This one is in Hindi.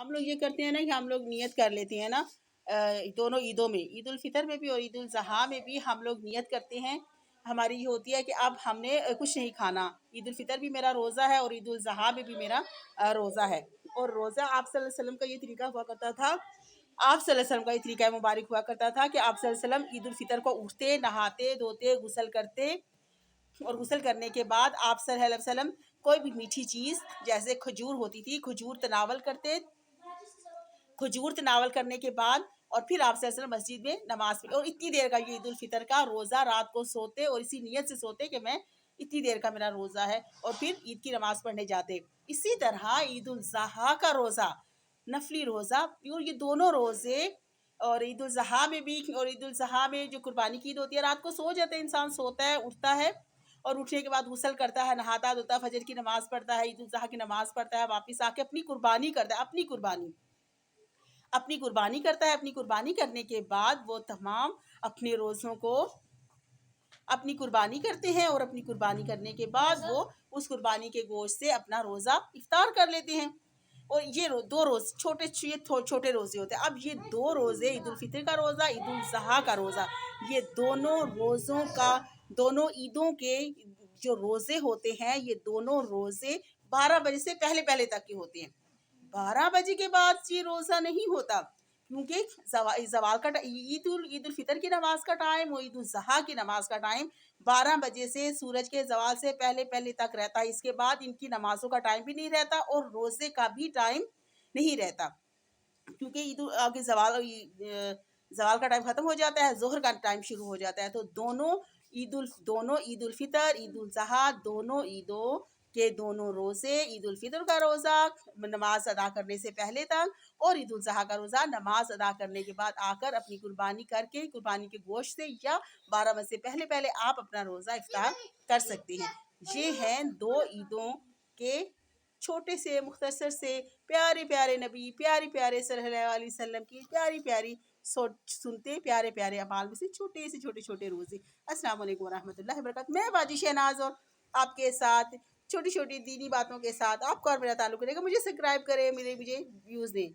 हम लोग ये करते हैं ना कि हम लोग नियत कर लेते हैं ना, दोनों ईदों में, ईद उल फितर में भी और ईद उल ज़ुहा में भी हम लोग नियत करते हैं। हमारी ये होती है कि अब हमने कुछ नहीं खाना। ईद उल फितर भी मेरा रोज़ा है और ईद उल ज़ुहा में भी मेरा रोज़ा है। और रोज़ा आप सल्लल्लाहु अलैहि वसल्लम का ये तरीका हुआ करता था, आप सल्लल्लाहु अलैहि वसल्लम का ये तरीका मुबारक हुआ करता था कि आप सल्लल्लाहु अलैहि वसल्लम ईद उल फितर को उठते, नहाते, धोते, गुस्ल करते और गुस्ल करने के बाद आप सल्लल्लाहु अलैहि वसल्लम कोई भी मीठी चीज़ जैसे खजूर होती थी, खजूर तनावल करते। खजूर तनावल करने के बाद और फिर आप सल्लल्लाहु अलैहि वसल्लम मस्जिद में नमाज़ पढ़ी। और इतनी देर का ये ईद उल फितर का रोज़ा, रात को सोते और इसी नियत से सोते कि मैं इतनी देर का मेरा रोज़ा है, और फिर ईद की नमाज़ पढ़ने जाते। इसी तरह ईद उल ज़ुहा का रोज़ा, नफली रोज़ा, और ये दोनों रोज़े, और ईद उल ज़ुहा में भी, और ईद उल ज़ुहा में जो कुर्बानी की ईद होती है, रात को सो जाता है इंसान, सोता है, उठता है और उठने के बाद गुस्ल करता है, नहाता धोता, फजर की नमाज़ पढ़ता है, ईद उल ज़ुहा की नमाज़ पढ़ता है, वापस आके अपनी कुर्बानी करता है, अपनी कुर्बानी करता है। अपनी कुर्बानी करने के बाद वो तमाम अपने रोज़ों को अपनी कुर्बानी करते हैं, और अपनी कुर्बानी करने के बाद वो उस कुर्बानी के गोश्त से अपना रोज़ा इफ्तार कर लेते हैं। और ये दो रोज़ छोटे रोज़े होते हैं। अब ये दो रोज़े, ईद उल फितर का रोज़ा, ईद उल ज़ुहा का रोज़ा, ये दोनों रोज़ों का, दोनों ईदों के जो रोज़े होते हैं, ये दोनों रोज़े 12 बजे से पहले पहले तक के होते हैं। 12 बजे के बाद ये रोज़ा नहीं होता, क्योंकि ज़वाल का ईद उल फितर की नमाज का टाइम और ईद उल ज़ुहा की नमाज का टाइम 12 बजे से सूरज के ज़वाल से पहले पहले तक रहता है। इसके बाद इनकी नमाज़ों का टाइम भी नहीं रहता और रोज़े का भी टाइम नहीं रहता, क्योंकि आगे ज़वाल का टाइम ख़त्म हो जाता है, ज़ोहर का टाइम शुरू हो जाता है। तो दोनों ईद उल फितर, ईद उल ज़ुहा, दोनों ईदों के दोनों रोज़े, ईद उल फितर का रोज़ा नमाज अदा करने से पहले तक, और ईद उल ज़ुहा का रोज़ा नमाज अदा करने के बाद आकर अपनी कुर्बानी करके, कुर्बानी के गोश्त से, या 12 बजे से पहले पहले आप अपना रोज़ा इफ्तार कर सकते हैं। ये हैं दो ईदों के छोटे से, मुख्तसर से, प्यारे प्यारे नबी, प्यारे प्यारे सल्लल्लाहु अलैहि वसल्लम की प्यारी प्यारी सुनते प्यारे प्यारे अमाल में से छोटे से छोटे छोटे रोज़े। अस्सलाम वालेकुम वरहमतुल्लाहि वबरकातुहू। मैं बाजी शहनाज, और आपके साथ छोटी छोटी दीनी बातों के साथ आपका और मेरा ताल्लुक़ रहेगा। मुझे सब्सक्राइब करें, मुझे व्यूज़ दें।